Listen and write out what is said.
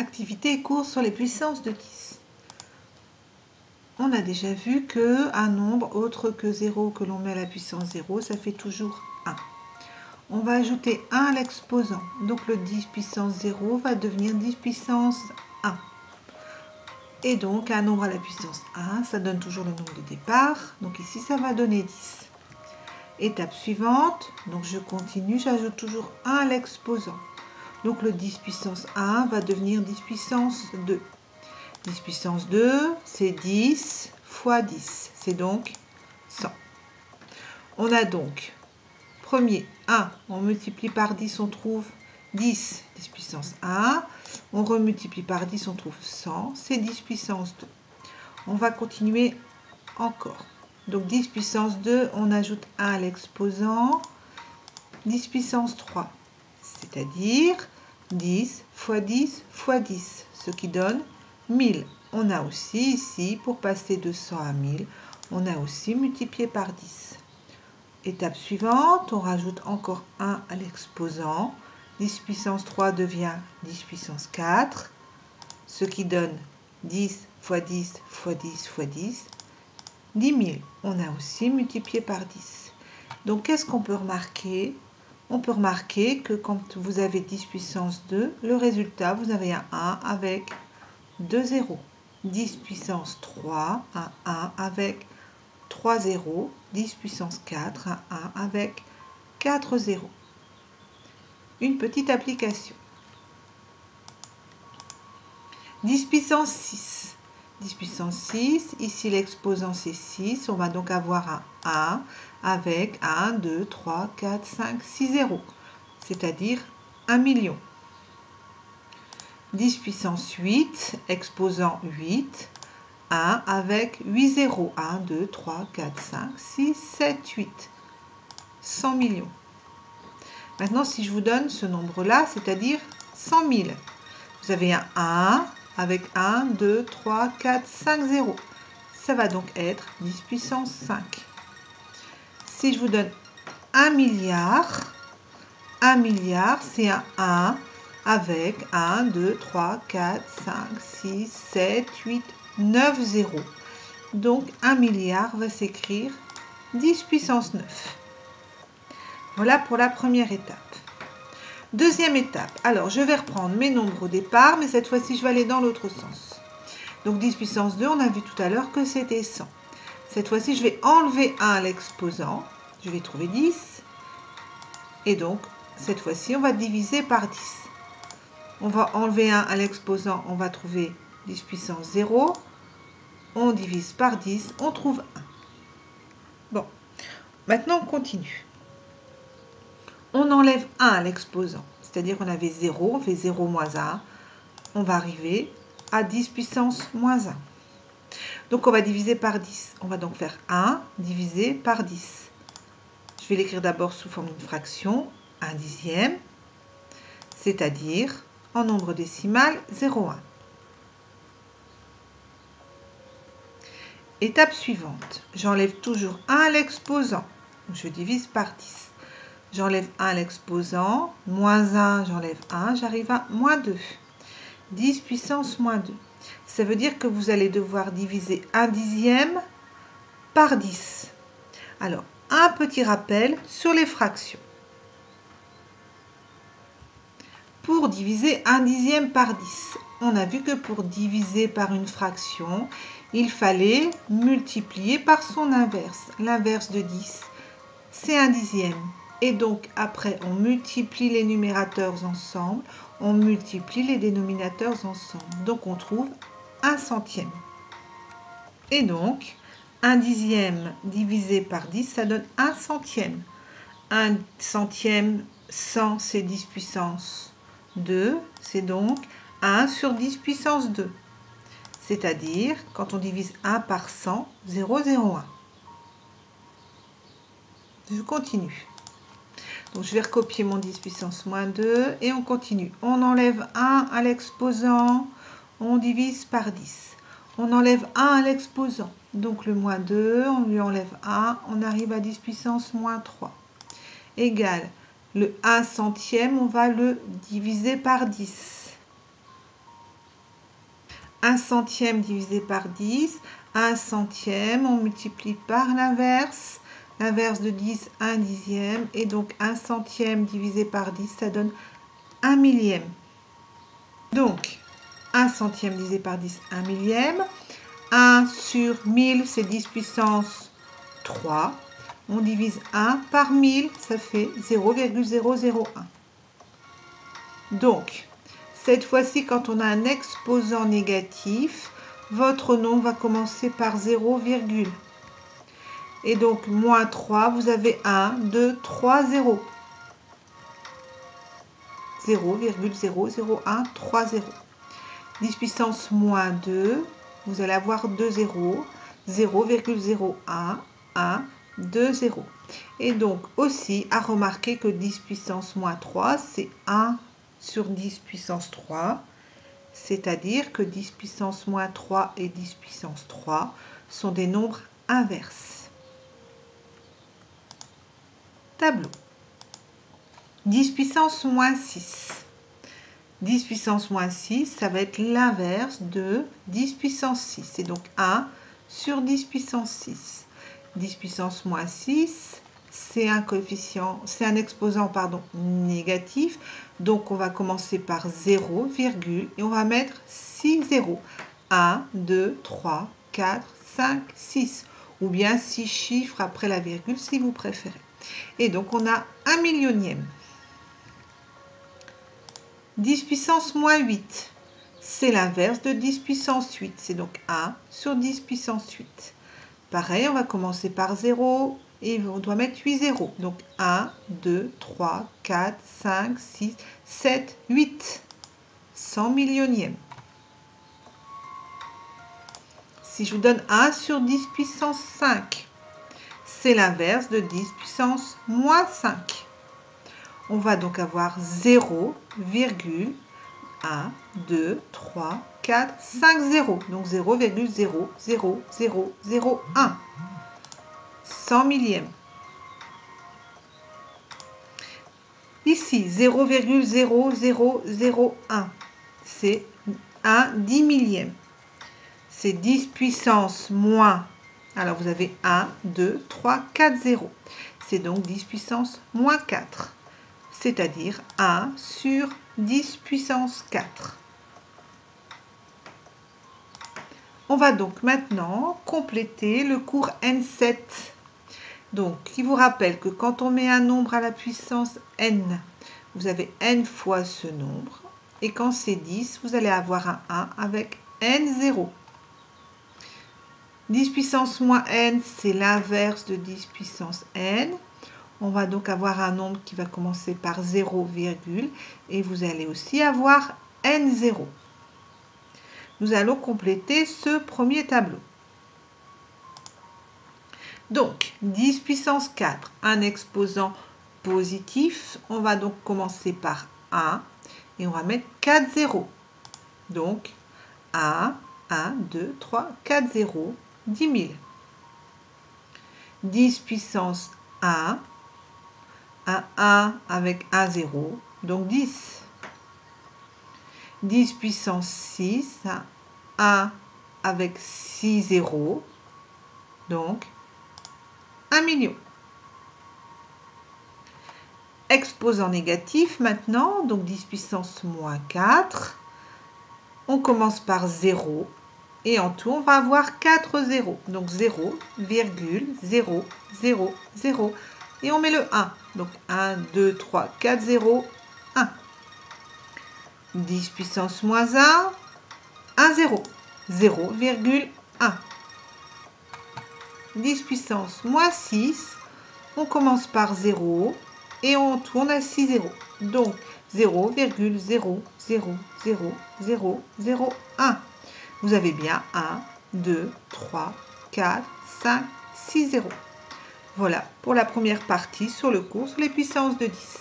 Activité et cours sur les puissances de 10. On a déjà vu qu'un nombre autre que 0 que l'on met à la puissance 0, ça fait toujours 1. On va ajouter 1 à l'exposant. Donc le 10 puissance 0 va devenir 10 puissance 1. Et donc un nombre à la puissance 1, ça donne toujours le nombre de départ. Donc ici, ça va donner 10. Étape suivante, donc je continue, j'ajoute toujours 1 à l'exposant. Donc le 10 puissance 1 va devenir 10 puissance 2. 10 puissance 2, c'est 10 fois 10. C'est donc 100. On a donc, premier 1, on multiplie par 10, on trouve 10, 10 puissance 1. On remultiplie par 10, on trouve 100, c'est 10 puissance 2. On va continuer encore. Donc 10 puissance 2, on ajoute 1 à l'exposant, 10 puissance 3. C'est-à-dire 10 fois 10 fois 10, ce qui donne 1000. On a aussi ici, pour passer de 100 à 1000, on a aussi multiplié par 10. Étape suivante, on rajoute encore 1 à l'exposant. 10 puissance 3 devient 10 puissance 4, ce qui donne 10 fois 10 fois 10 fois 10, 10 000. On a aussi multiplié par 10. Donc, qu'est-ce qu'on peut remarquer? On peut remarquer que quand vous avez 10 puissance 2, le résultat, vous avez un 1 avec 2 zéros. 10 puissance 3, un 1 avec 3 zéros. 10 puissance 4, un 1 avec 4 zéros. Une petite application. 10 puissance 6. 10 puissance 6, ici l'exposant c'est 6, on va donc avoir un 1 avec 1, 2, 3, 4, 5, 6 zéros, c'est-à-dire 1 million. 10 puissance 8, exposant 8, 1 avec 8 zéros, 1, 2, 3, 4, 5, 6, 7, 8, 100 millions. Maintenant, si je vous donne ce nombre-là, c'est-à-dire 100 000, vous avez un 1 avec 1, 2, 3, 4, 5 zéros. Ça va donc être 10 puissance 5. Si je vous donne 1 milliard, c'est un 1 avec 1, 2, 3, 4, 5, 6, 7, 8, 9 zéros. Donc 1 milliard va s'écrire 10 puissance 9. Voilà pour la première étape. Deuxième étape, alors je vais reprendre mes nombres au départ, mais cette fois-ci je vais aller dans l'autre sens. Donc 10 puissance 2, on a vu tout à l'heure que c'était 100. Cette fois-ci, je vais enlever 1 à l'exposant, je vais trouver 10. Et donc, cette fois-ci, on va diviser par 10. On va enlever 1 à l'exposant, on va trouver 10 puissance 0. On divise par 10, on trouve 1. Bon, maintenant on continue. On enlève 1 à l'exposant, c'est-à-dire qu'on avait 0, on fait 0 moins 1. On va arriver à 10 puissance moins 1. Donc on va diviser par 10. On va donc faire 1 divisé par 10. Je vais l'écrire d'abord sous forme d'une fraction, 1 dixième, c'est-à-dire en nombre décimal 0,1. Étape suivante, j'enlève toujours 1 à l'exposant, je divise par 10. J'enlève 1 à l'exposant, moins 1, j'enlève 1, j'arrive à moins 2. 10 puissance moins 2. Ça veut dire que vous allez devoir diviser 1 dixième par 10. Alors, un petit rappel sur les fractions. Pour diviser 1 dixième par 10, on a vu que pour diviser par une fraction, il fallait multiplier par son inverse. L'inverse de 10, c'est 1 dixième. Et donc, après, on multiplie les numérateurs ensemble, on multiplie les dénominateurs ensemble. Donc, on trouve 1 centième. Et donc, 1 dixième divisé par 10, ça donne 1 centième. 1 centième, 100, c'est 10 puissance 2, c'est donc 1 sur 10 puissance 2. C'est-à-dire, quand on divise 1 par 100, 0,01. Je continue. Donc, je vais recopier mon 10 puissance moins 2 et on continue. On enlève 1 à l'exposant, on divise par 10. On enlève 1 à l'exposant, donc le moins 2, on lui enlève 1, on arrive à 10 puissance moins 3. Égale le 1 centième, on va le diviser par 10. 1 centième divisé par 10, 1 centième, on multiplie par l'inverse. L'inverse de 10, 1 dixième. Et donc 1 centième divisé par 10, ça donne 1 millième. Donc 1 centième divisé par 10, 1 millième. 1 sur 1000, c'est 10 puissance 3. On divise 1 par 1000, ça fait 0,001. Donc, cette fois-ci, quand on a un exposant négatif, votre nombre va commencer par 0, et donc, moins 3, vous avez 1, 2, 3, 0. 0,00130. 10 puissance moins 2, vous allez avoir 2 zéros. 0,01, 1, 2, 0. Et donc, aussi, à remarquer que 10 puissance moins 3, c'est 1 sur 10 puissance 3, c'est-à-dire que 10 puissance moins 3 et 10 puissance 3 sont des nombres inverses. Tableau. 10 puissance moins 6. 10 puissance moins 6, ça va être l'inverse de 10 puissance 6. C'est donc 1 sur 10 puissance 6. 10 puissance moins 6, c'est un coefficient, c'est un exposant pardon, négatif. Donc on va commencer par 0, virgule, et on va mettre 6 zéros. 1, 2, 3, 4, 5, 6. Ou bien 6 chiffres après la virgule si vous préférez. Et donc on a 1 millionième. 10 puissance moins 8, c'est l'inverse de 10 puissance 8. C'est donc 1 sur 10 puissance 8. Pareil, on va commencer par 0 et on doit mettre 8 zéros. Donc 1, 2, 3, 4, 5, 6, 7, 8. 100 millionième. Si je vous donne 1 sur 10 puissance 5, c'est l'inverse de 10 puissance moins 5. On va donc avoir 0, 1, 2, 3, 4, 5 0. Donc 0,00001. 100 millième. Ici, 0,0001. C'est 1 10 millième. C'est 10 puissance moins. Alors vous avez 1, 2, 3, 4 0. C'est donc 10 puissance moins 4. C'est-à-dire 1 sur 10 puissance 4. On va donc maintenant compléter le cours N7. Donc, qui vous rappelle que quand on met un nombre à la puissance N, vous avez N fois ce nombre. Et quand c'est 10, vous allez avoir un 1 avec N0. 10 puissance moins N, c'est l'inverse de 10 puissance N. On va donc avoir un nombre qui va commencer par 0, et vous allez aussi avoir N0. Nous allons compléter ce premier tableau. Donc, 10 puissance 4, un exposant positif. On va donc commencer par 1 et on va mettre 4 zéros. Donc, 1, 1, 2, 3, 4 zéros, 10 000. 10 puissance 1, un 1 avec un 0, donc 10. 10 puissance 6, un 1 avec 6 zéros, donc 1 million. Exposant négatif maintenant, donc 10 puissance moins 4. On commence par 0 et en tout on va avoir 4 zéros. Donc 0,000 et on met le 1. Donc 1, 2, 3, 4 0, 1. 10 puissance moins 1, 1 0, 0,1. 10 puissance moins 6, on commence par 0 et on tourne à 6 zéros. Donc 0,0000001. Vous avez bien 1, 2, 3, 4, 5, 6 zéros. Voilà pour la première partie sur le cours sur les puissances de 10.